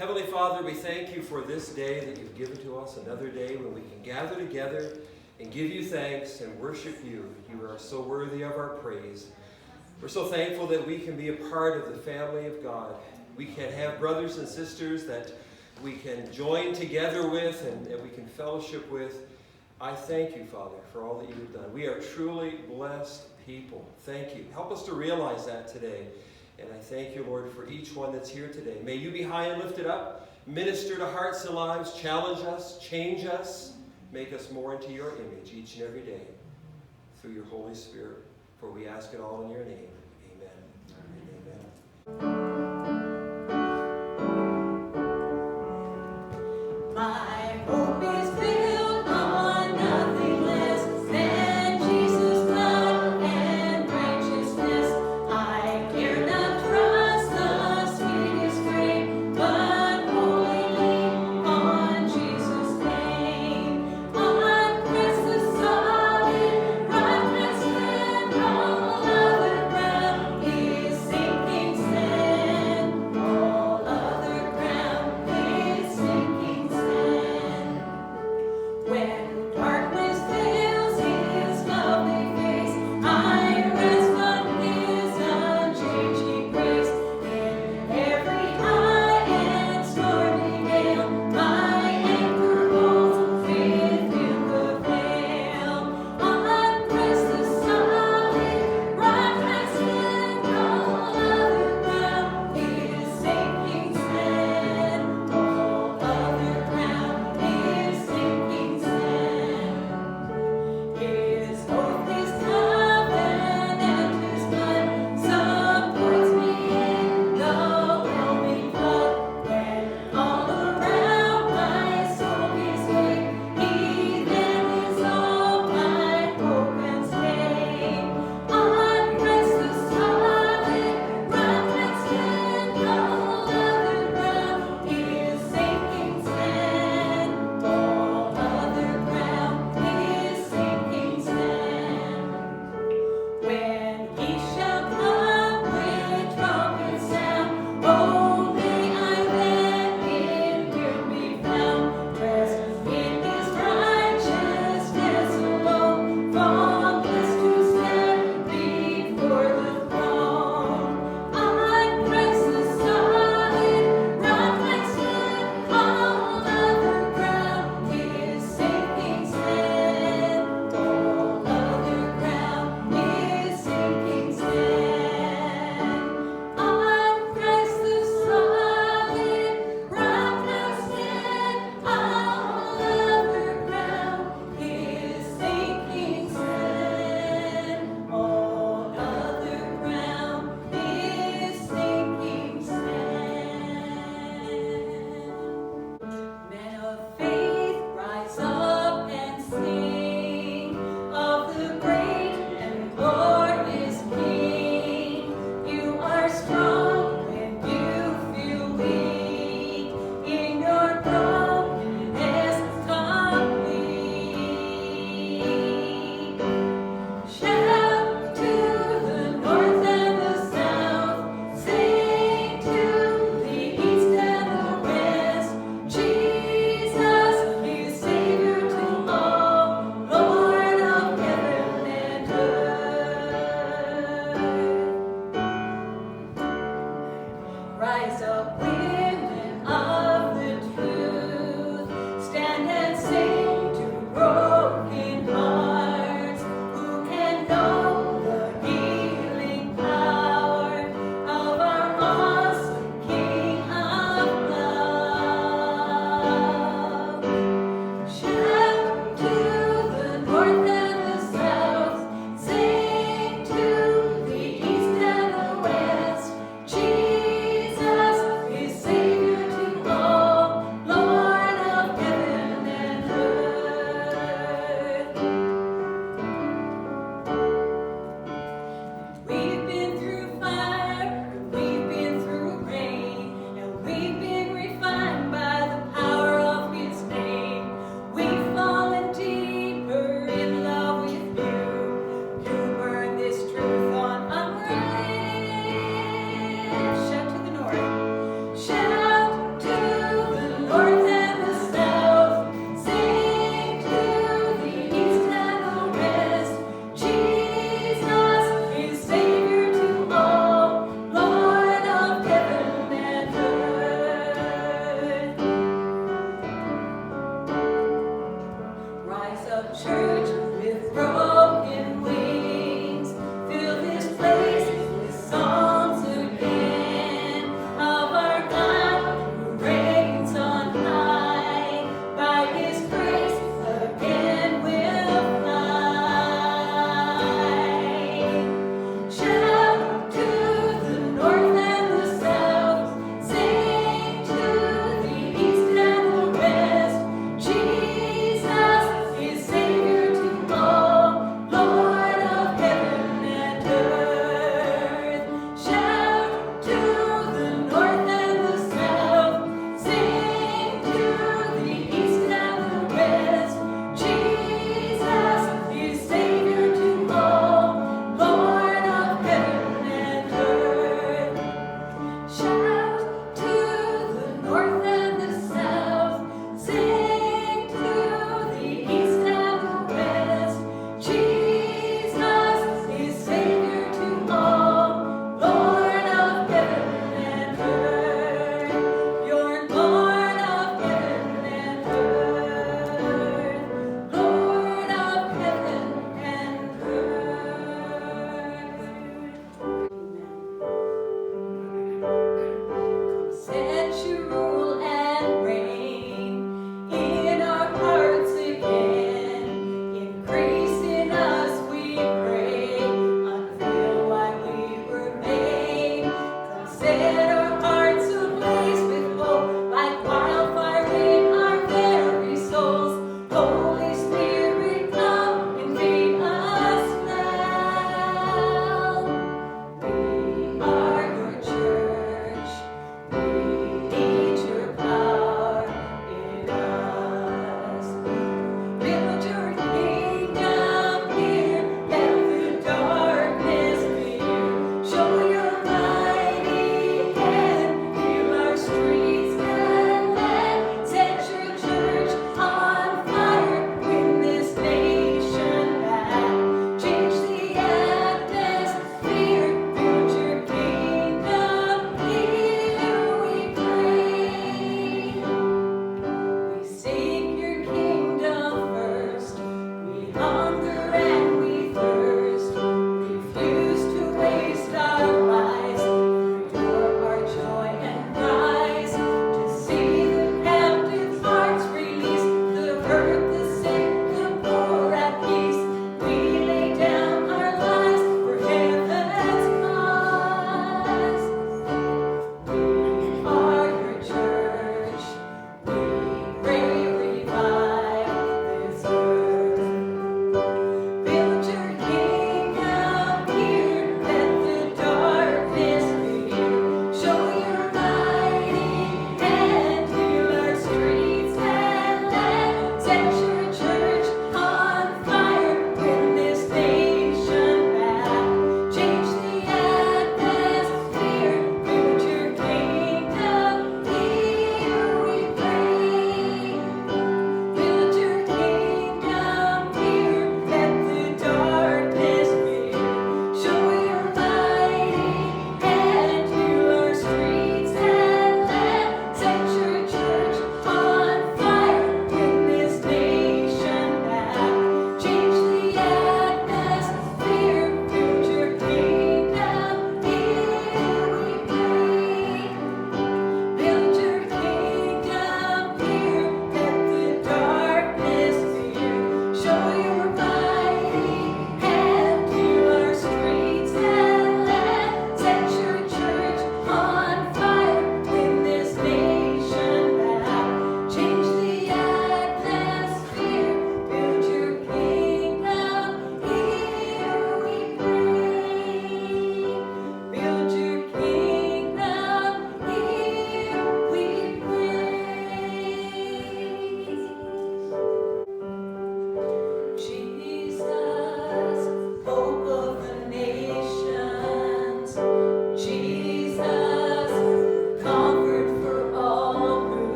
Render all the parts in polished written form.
Heavenly Father, we thank you for this day that you've given to us, another day when we can gather together and give you thanks and worship you. You are so worthy of our praise. We're so thankful that we can be a part of the family of God. We can have brothers and sisters that we can join together with and that we can fellowship with. I thank you, Father, for all that you've done. We are truly blessed people. Thank you. Help us to realize that today. And I thank you, Lord, for each one that's here today. May you be high and lifted up, minister to hearts and lives, challenge us, change us, make us more into your image each and every day through your Holy Spirit. For we ask it all in your name. Amen. Amen. My hope is built on nothing less than Jesus' blood and righteousness. I care not trust the sweetest frame, but wholly on Jesus' name. On Christ the solid rock I stand, all other ground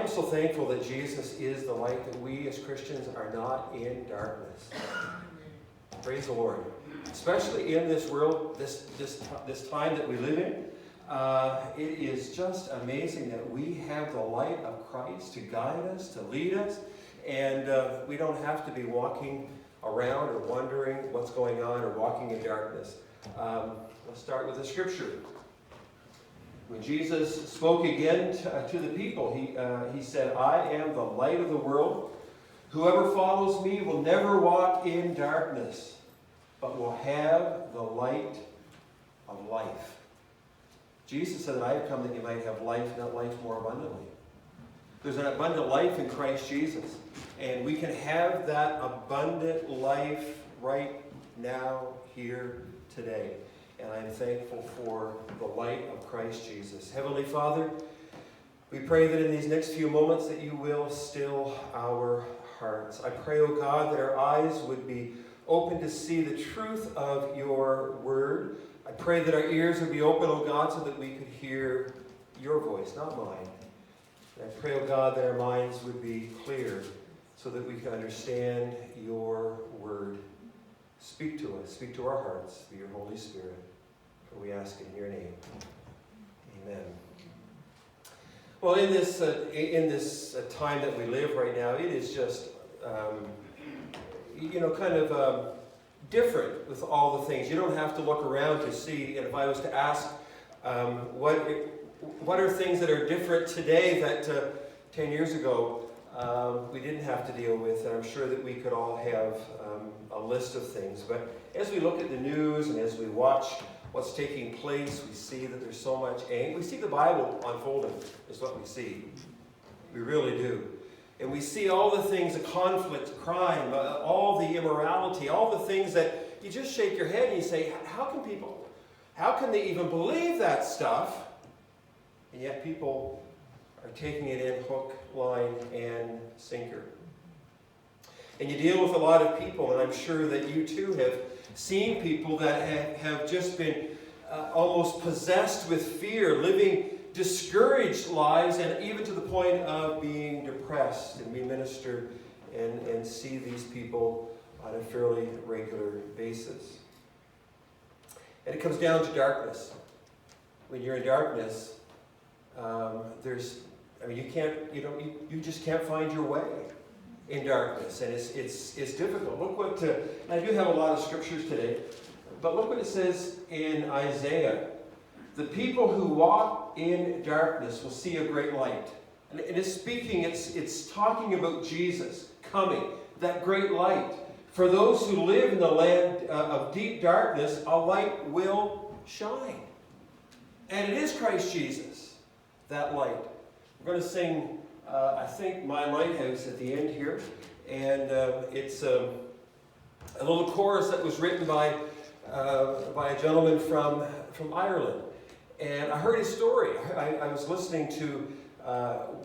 am so thankful that Jesus is the light, that we as Christians are not in darkness. Praise the Lord. Especially in this world, this time that we live in. It is just amazing that we have the light of Christ to guide us, to lead us, and we don't have to be walking around or wondering what's going on or walking in darkness. Let's start with the scripture. When Jesus spoke again to the people, he said, I am the light of the world. Whoever follows me will never walk in darkness, but will have the light of life. Jesus said that I have come that you might have life, not life more abundantly. There's an abundant life in Christ Jesus. And we can have that abundant life right now, here, today. And I'm thankful for the light of Christ Jesus. Heavenly Father, we pray that in these next few moments that you will still our hearts. I pray, O God, that our eyes would be open to see the truth of your word. I pray that our ears would be open, O God, so that we could hear your voice, not mine. And I pray, O God, that our minds would be clear so that we can understand your word. Speak to us, speak to our hearts through your Holy Spirit. For we ask it in your name. Amen. Well, in this time that we live right now, it is just, kind of different with all the things. You don't have to look around to see. And if I was to ask, what are things that are different today that 10 years ago we didn't have to deal with? And I'm sure that we could all have a list of things. But as we look at the news and as we watch what's taking place, we see that there's so much anger. We see the Bible unfolding is what we see. We really do. And we see all the things, the conflict, crime, all the immorality, all the things that you just shake your head and you say, how can they even believe that stuff? And yet people are taking it in hook, line, and sinker. And you deal with a lot of people, and I'm sure that you too have seen people that have just been almost possessed with fear, living discouraged lives, and even to the point of being depressed. And we minister and see these people on a fairly regular basis. And it comes down to darkness. When you're in darkness, you just can't find your way in darkness, and it's difficult. Look what I do have a lot of scriptures today, but look what it says in Isaiah. The people who walk in darkness will see a great light. And it's speaking, it's talking about Jesus coming, that great light. For those who live in the land of deep darkness, a light will shine. And it is Christ Jesus, that light. We're going to sing, I think, My Lighthouse at the end here. And it's a little chorus that was written by a gentleman from Ireland. And I heard his story. I was listening to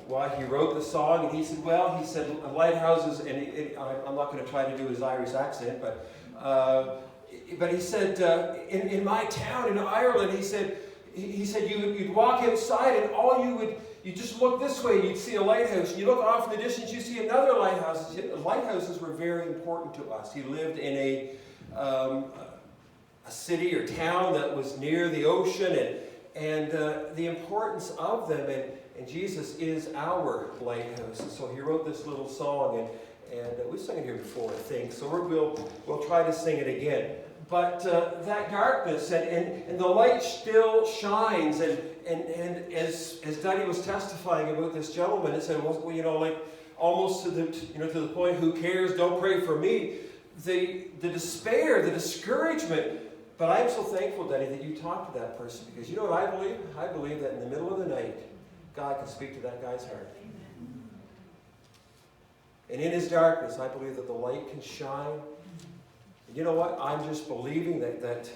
why he wrote the song, and he said, lighthouses, and I'm not going to try to do his Irish accent, but he said, in my town in Ireland, he said you'd walk outside, and you just look this way, and you'd see a lighthouse, and you look off in the distance, you see another lighthouse. Lighthouses were very important to us. He lived in a city or town that was near the ocean, and the importance of them, and Jesus is our lighthouse. And so he wrote this little song, and we've sung it here before, I think, so we'll try to sing it again. But that darkness, and the light still shines, and as Duddy was testifying about this gentleman, it said, almost to the point, who cares, don't pray for me. The despair, the discouragement. But I'm so thankful, Duddy, that you talked to that person, because you know what I believe? I believe that in the middle of the night, God can speak to that guy's heart. And in his darkness, I believe that the light can shine. And you know what? I'm just believing that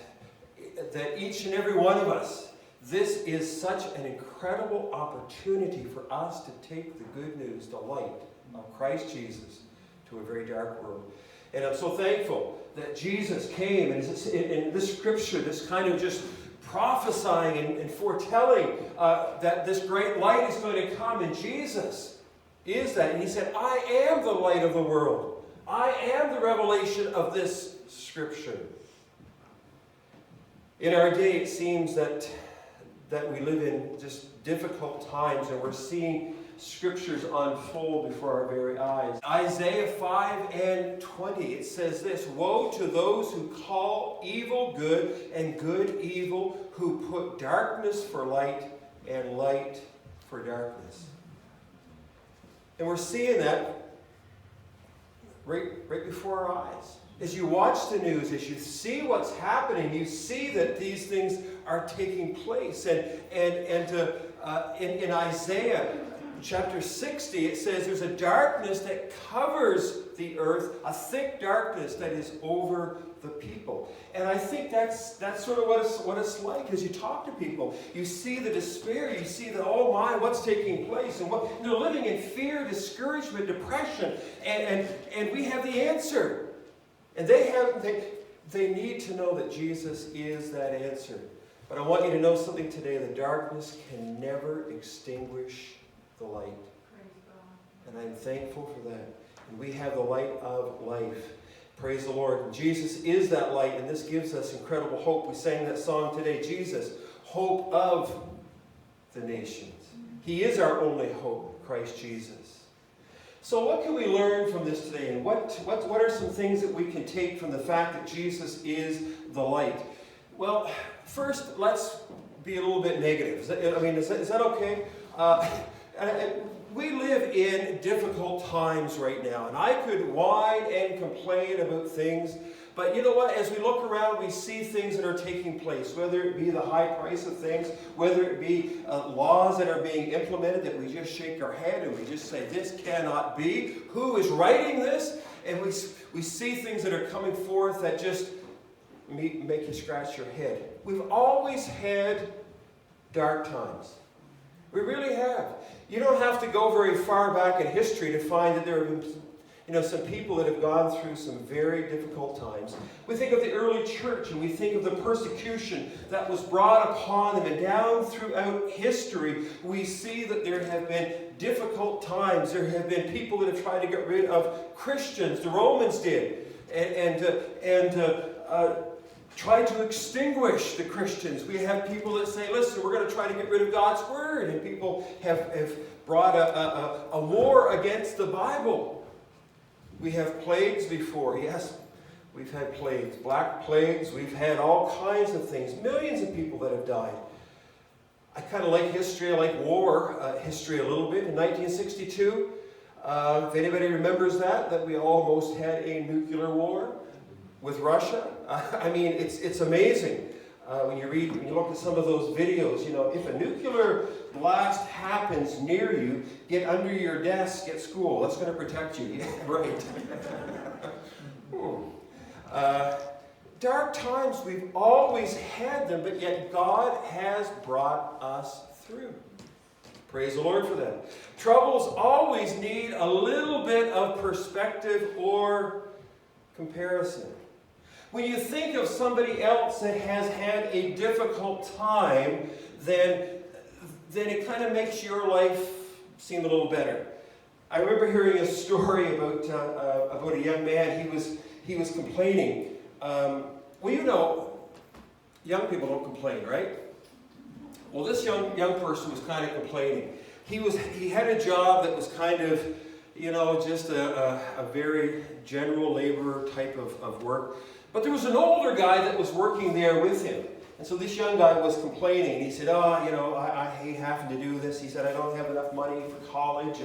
each and every one of us, this is such an incredible opportunity for us to take the good news, the light of Christ Jesus, to a very dark world. And I'm so thankful that Jesus came, and in this scripture, this kind of just prophesying and foretelling that this great light is going to come, and Jesus is that. And he said, I am the light of the world. I am the revelation of this Scripture. In our day, it seems that we live in just difficult times, and we're seeing Scriptures unfold before our very eyes. Isaiah 5:20, it says this, "Woe to those who call evil good and good evil, who put darkness for light and light for darkness." And we're seeing that right before our eyes. As you watch the news, as you see what's happening, you see that these things are taking place. And in Isaiah chapter 60, it says there's a darkness that covers the earth, a thick darkness that is over the people. And I think that's sort of what it's like as you talk to people. You see the despair, you see the, oh my, what's taking place, and what they're living in fear, discouragement, depression, and we have the answer. And they need to know that Jesus is that answer. But I want you to know something today. The darkness can never extinguish the light. And I'm thankful for that. And we have the light of life. Praise the Lord. And Jesus is that light, and this gives us incredible hope. We sang that song today, Jesus, hope of the nations. He is our only hope, Christ Jesus. So what can we learn from this today? And what are some things that we can take from the fact that Jesus is the light? Well, first, let's be a little bit negative. Is that okay? We live in difficult times right now, and I could whine and complain about things, but you know what? As we look around, we see things that are taking place, whether it be the high price of things, whether it be laws that are being implemented that we just shake our head and we just say, this cannot be. Who is writing this? And we see things that are coming forth that just make you scratch your head. We've always had dark times. We really have. You don't have to go very far back in history to find that there have been some people that have gone through some very difficult times. We think of the early church, and we think of the persecution that was brought upon them. And down throughout history, we see that there have been difficult times. There have been people that have tried to get rid of Christians. The Romans did. And try to extinguish the Christians. We have people that say, listen, we're going to try to get rid of God's Word. And people have brought a war against the Bible. We have plagues before. Yes, we've had plagues. Black plagues. We've had all kinds of things. Millions of people that have died. I kind of like history. I like war history a little bit. In 1962, if anybody remembers that we almost had a nuclear war with Russia. I mean, it's amazing when you look at some of those videos. If a nuclear blast happens near you, get under your desk at school. That's going to protect you. Yeah, right. Dark times, we've always had them, but yet God has brought us through. Praise the Lord for that. Troubles always need a little bit of perspective or comparison. When you think of somebody else that has had a difficult time, then it kind of makes your life seem a little better. I remember hearing a story about a young man. He was complaining. Young people don't complain, right? Well, this young person was kind of complaining. He had a job that was kind of, just a very general labor type of work. But there was an older guy that was working there with him. And so this young guy was complaining. He said, I hate having to do this. He said, I don't have enough money for college,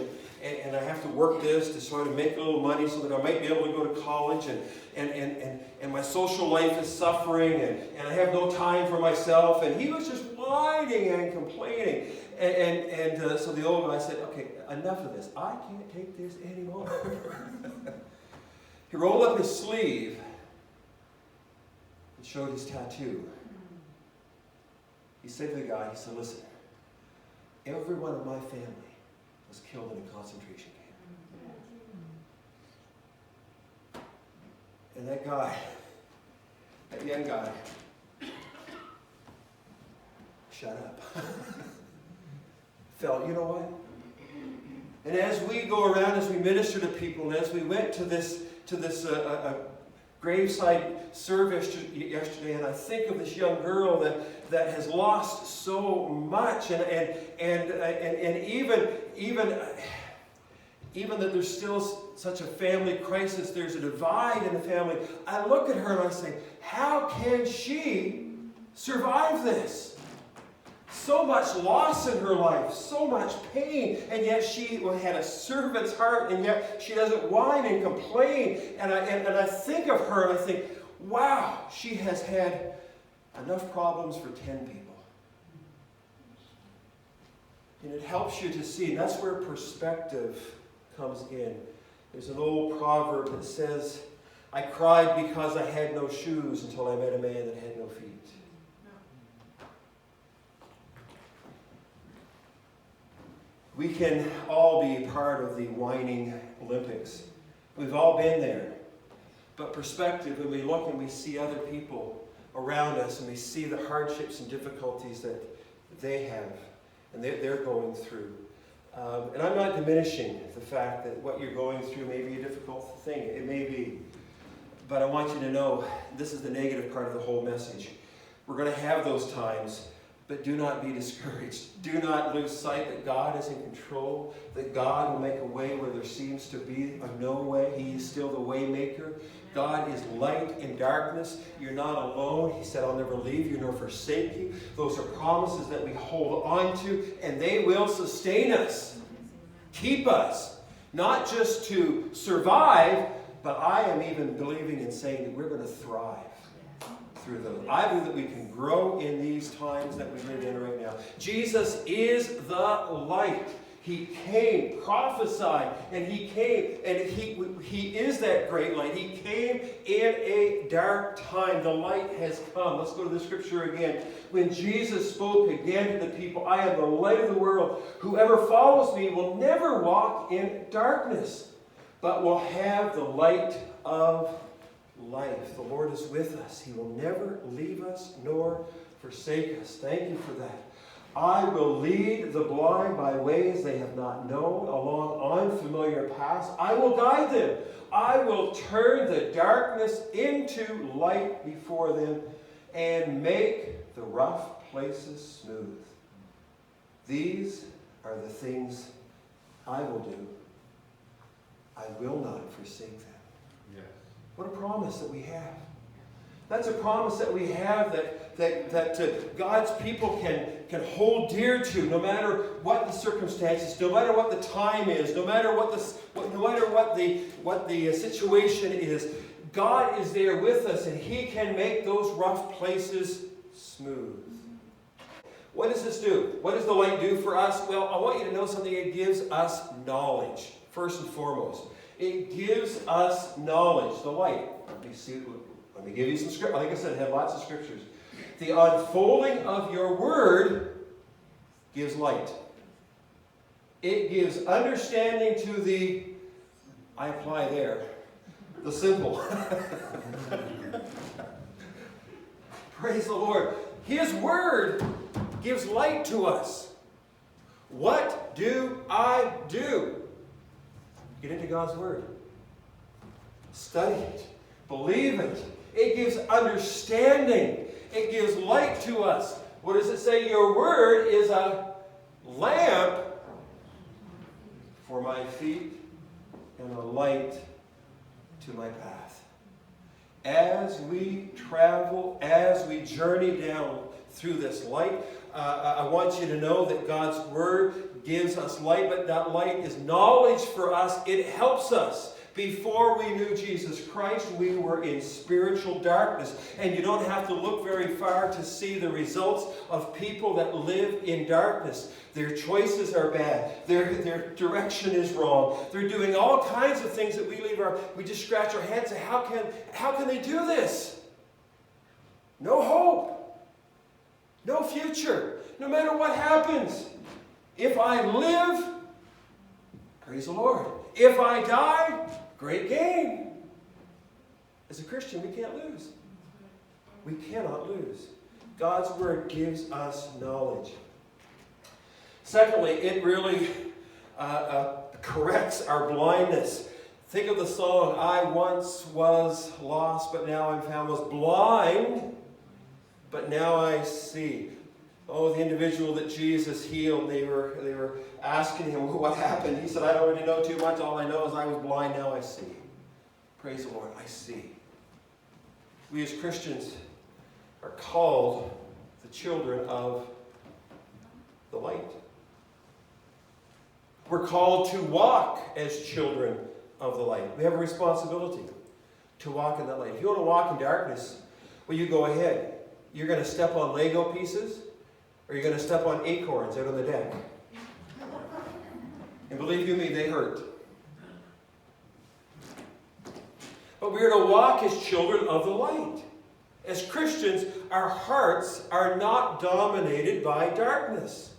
and I have to work this to sort of make a little money so that I might be able to go to college, and my social life is suffering, and I have no time for myself. And he was just whining and complaining. And so the old guy said, okay, enough of this. I can't take this anymore. He rolled up his sleeve and showed his tattoo. He said to the guy, he said, listen, every one of my family was killed in a concentration camp. And that young guy, shut up. Felt, you know what? And as we go around, as we minister to people, and as we went to this graveside service yesterday, and I think of this young girl that has lost so much, and even that there's still such a family crisis, there's a divide in the family. I look at her and I say, how can she survive this? So much loss in her life, so much pain, and yet she had a servant's heart, and yet she doesn't whine and complain. And I think of her and I think, wow, she has had enough problems for 10 people. And it helps you to see, and that's where perspective comes in. There's an old proverb that says, I cried because I had no shoes until I met a man that had no feet. We can all be part of the whining Olympics. We've all been there. But perspective, when we look and we see other people around us and we see the hardships and difficulties that they have and they're going through. And I'm not diminishing the fact that what you're going through may be a difficult thing. It may be. But I want you to know, this is the negative part of the whole message. We're going to have those times. But do not be discouraged. Do not lose sight that God is in control, that God will make a way where there seems to be a no way. He is still the way maker. God is light in darkness. You're not alone. He said, I'll never leave you nor forsake you. Those are promises that we hold on to, and they will sustain us, keep us, not just to survive, but I am even believing and saying that we're going to thrive. Through them. I believe that we can grow in these times that we live in right now. Jesus is the light. He came, prophesied, and He came, and He is that great light. He came in a dark time. The light has come. Let's go to the scripture again. When Jesus spoke again to the people, I am the light of the world. Whoever follows me will never walk in darkness, but will have the light of life. The Lord is with us. He will never leave us nor forsake us. Thank you for that. I will lead the blind by ways they have not known, along unfamiliar paths. I will guide them. I will turn the darkness into light before them and make the rough places smooth. These are the things I will do. I will not forsake them. What a promise that we have. That's a promise that we have that God's people can hold dear to, no matter what the circumstances, no matter what the time is, no matter what the situation is. God is there with us, and He can make those rough places smooth. What does this do? What does the light do for us? Well, I want you to know something. It gives us knowledge, first and foremost. It gives us knowledge, the light. Let me give you some scripture. Like I said, I have lots of scriptures. The unfolding of your word gives light. It gives understanding to the, I apply there, the simple. Praise the Lord. His word gives light to us. What do I do? Get into God's word. Study it. Believe it. It gives understanding. It gives light to us. What does it say? Your word is a lamp for my feet and a light to my path. As we travel, as we journey down through this light, I want you to know that God's word gives us light, but that light is knowledge for us. It helps us. Before we knew Jesus Christ, we were in spiritual darkness. And you don't have to look very far to see the results of people that live in darkness. Their choices are bad. Their direction is wrong. They're doing all kinds of things that we just scratch our heads and say, how can they do this? No hope. No future. No matter what happens. If I live, praise the Lord. If I die, great gain. As a Christian, we can't lose. We cannot lose. God's word gives us knowledge. Secondly, it really corrects our blindness. Think of the song, I once was lost, but now I'm found, was blind, but now I see. Oh, the individual that Jesus healed, they were asking him what happened. He said, I don't really know too much. All I know is I was blind, now I see. Praise the Lord, I see. We as Christians are called the children of the light. We're called to walk as children of the light. We have a responsibility to walk in that light. If you want to walk in darkness, well, you go ahead. You're going to step on Lego pieces, or you're going to step on acorns out on the deck. And believe you me, they hurt. But we're to walk as children of the light. As Christians, our hearts are not dominated by darkness.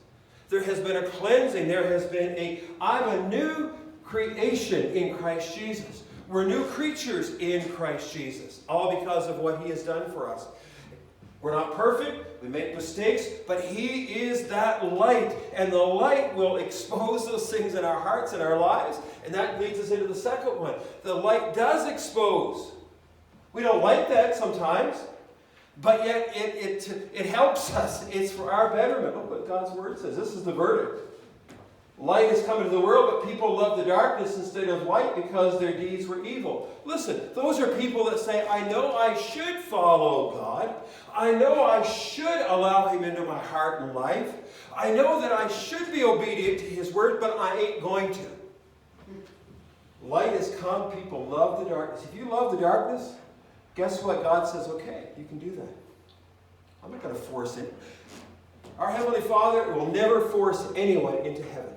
There has been a cleansing. There has been I'm a new creation in Christ Jesus. We're new creatures in Christ Jesus. All because of what He has done for us. We're not perfect. We make mistakes. But He is that light. And the light will expose those things in our hearts and our lives. And that leads us into the second one. The light does expose. We don't like that sometimes. But yet it helps us. It's for our betterment. Look what God's Word says. This is the verdict. Light has come into the world, but people love the darkness instead of light because their deeds were evil. Listen, those are people that say, I know I should follow God. I know I should allow Him into my heart and life. I know that I should be obedient to His Word, but I ain't going to. Light has come. People love the darkness. If you love the darkness, guess what? God says, okay, you can do that. I'm not going to force it. Our Heavenly Father will never force anyone into heaven.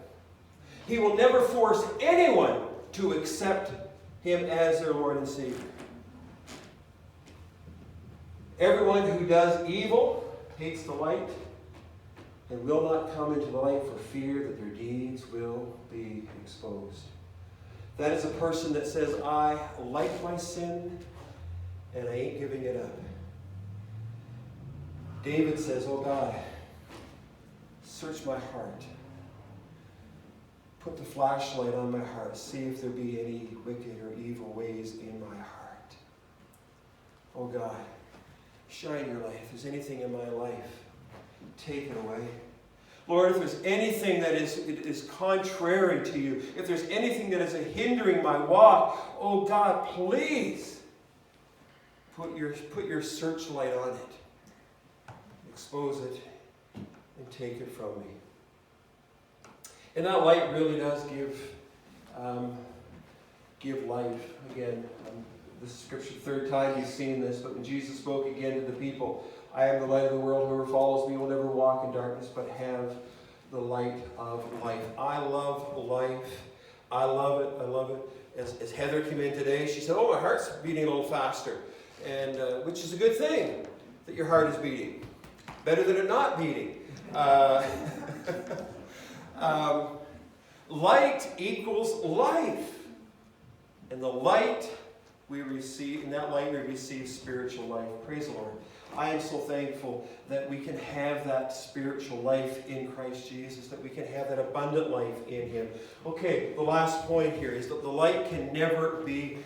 He will never force anyone to accept Him as their Lord and Savior. Everyone who does evil hates the light and will not come into the light for fear that their deeds will be exposed. That is a person that says, I like my sin and I ain't giving it up. David says, oh God, search my heart. Put the flashlight on my heart. See if there be any wicked or evil ways in my heart. Oh God, shine your light. If there's anything in my life, take it away. Lord, if there's anything that is contrary to you, if there's anything that is hindering my walk, oh God, please put your searchlight on it. Expose it and take it from me. And that light really does give life. Again, this is Scripture, third time you've seen this, but when Jesus spoke again to the people, I am the light of the world. Whoever follows me will never walk in darkness, but have the light of life. I love life. I love it. I love it. As Heather came in today, she said, oh, my heart's beating a little faster. And which is a good thing, that your heart is beating. Better than it not beating. Light equals life. And the light we receive, in that light we receive spiritual life. Praise the Lord. I am so thankful that we can have that spiritual life in Christ Jesus, that we can have that abundant life in Him. Okay, the last point here is that the light can never be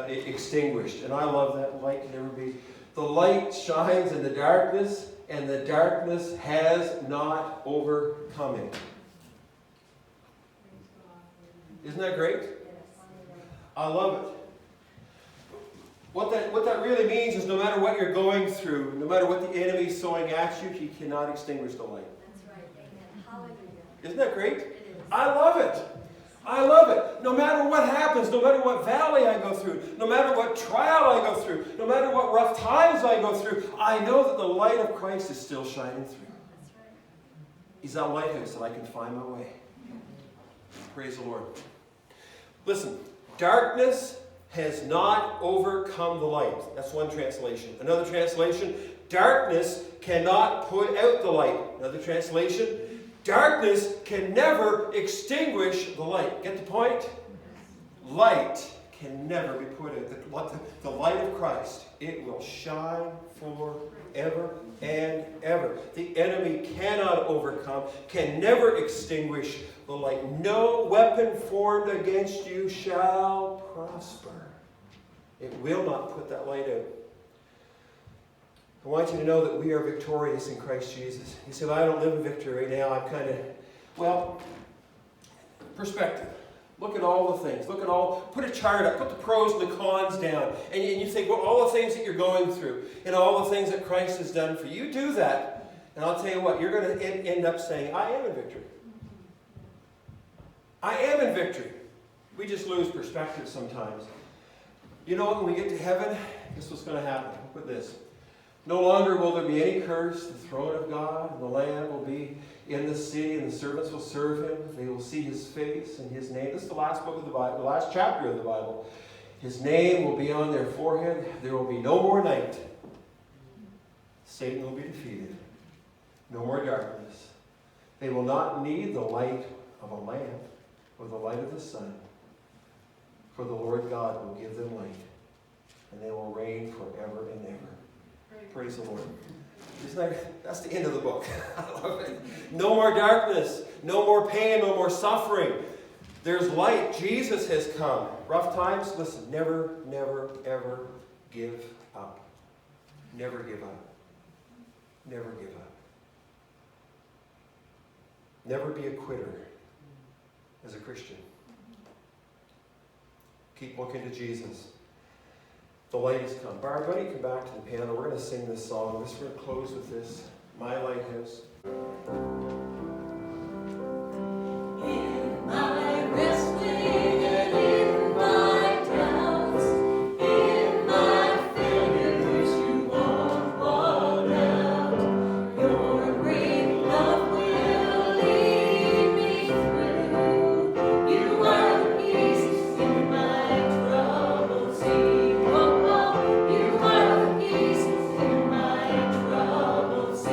extinguished. And I love that light can never be. The light shines in the darkness, and the darkness has not overcome it. Isn't that great? I love it. What that really means is no matter what you're going through, no matter what the enemy is throwing at you, he cannot extinguish the light. That's right. Amen. Hallelujah. Isn't that great? It is. I love it. I love it. No matter what happens, no matter what valley I go through, no matter what trial I go through, no matter what rough times I go through, I know that the light of Christ is still shining through. That's right. He's that lighthouse that I can find my way. Praise the Lord. Listen, darkness has not overcome the light. That's one translation. Another translation, darkness cannot put out the light. Another translation, darkness can never extinguish the light. Get the point? Light can never be put out. The light of Christ, it will shine forever. forever and ever. The enemy cannot overcome, can never extinguish the light. No weapon formed against you shall prosper. It will not put that light out. I want you to know that we are victorious in Christ Jesus. You say, well, I don't live in victory right now. I'm kind of, well, perspective. Look at all the things. Look at all, put a chart up, put the pros and the cons down. And you think, well, all the things that you're going through and all the things that Christ has done for you, do that. And I'll tell you what, you're going to end up saying, I am in victory. I am in victory. We just lose perspective sometimes. You know what, when we get to heaven, this is what's going to happen. Look at this. No longer will there be any curse. The throne of God and the Lamb will be in the city, and the servants will serve him. They will see his face and his name. This is the last book of the Bible, the last chapter of the Bible. His name will be on their forehead. There will be no more night. Satan will be defeated. No more darkness. They will not need the light of a lamp or the light of the sun. For the Lord God will give them light, and they will reign forever and ever. Praise the Lord. That's the end of the book. I love it. No more darkness, no more pain, no more suffering. There's light. Jesus has come. Rough times, listen, never, never, ever give up. Never give up. Never give up. Never be a quitter as a Christian. Keep looking to Jesus. The light has come. Barb, why don't you come back to the piano? We're going to sing this song. We're just going to close with this. My Lighthouse. In my wrestling and in my doubts, in my failures, you won't walk out. Your great love will lead me through. You are the peace in my troubled sea. Oh, you are the peace in my troubled sea.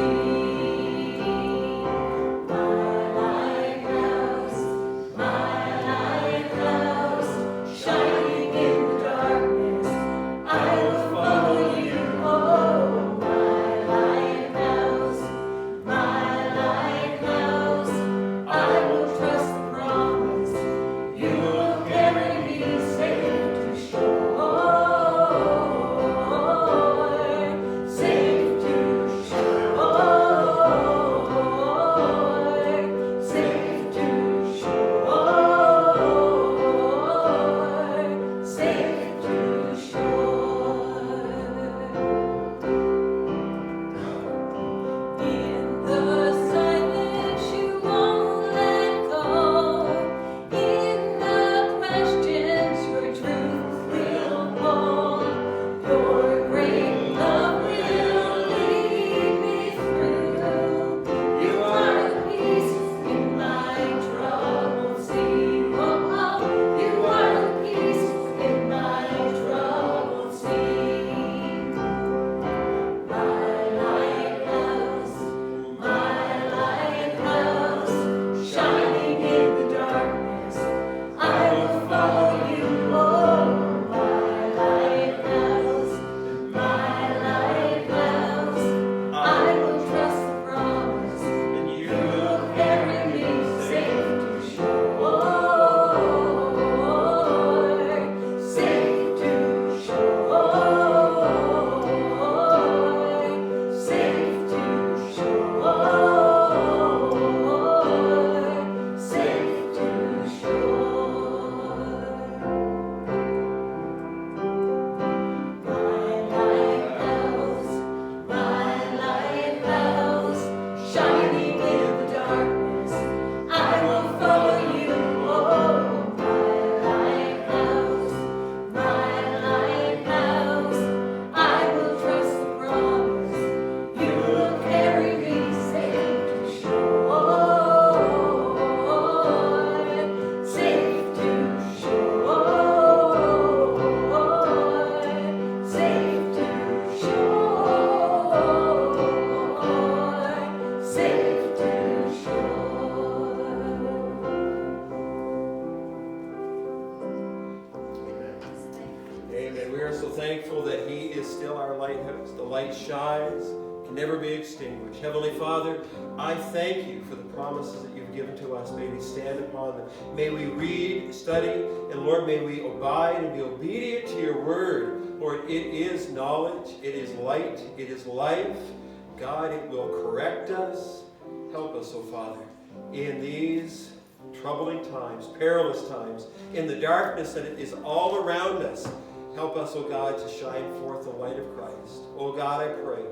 never be extinguished. Heavenly Father, I thank you for the promises that you've given to us. May we stand upon them. May we read, study, and Lord, may we abide and be obedient to your word. Lord, it is knowledge, it is light, it is life. God, it will correct us. Help us, oh Father, in these troubling times, perilous times, in the darkness that is all around us. Help us, oh God, to shine forth the light of Christ. Oh God, I pray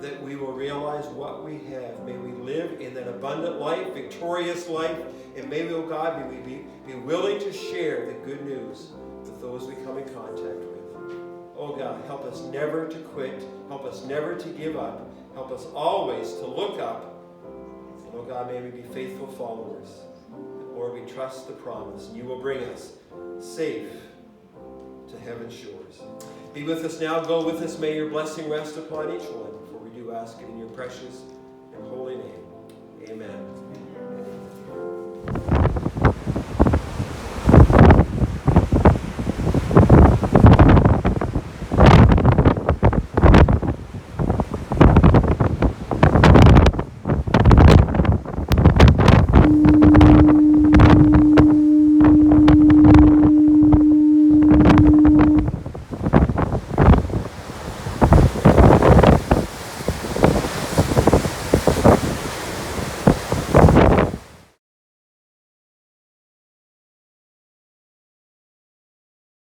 that we will realize what we have. May we live in that abundant life, victorious life, and may we, oh God, may we be willing to share the good news with those we come in contact with. Oh God, help us never to quit. Help us never to give up. Help us always to look up. And oh God, may we be faithful followers. Lord, we trust the promise, and you will bring us safe to heaven's shores. Be with us now. Go with us. May your blessing rest upon each one. For we do ask it in your precious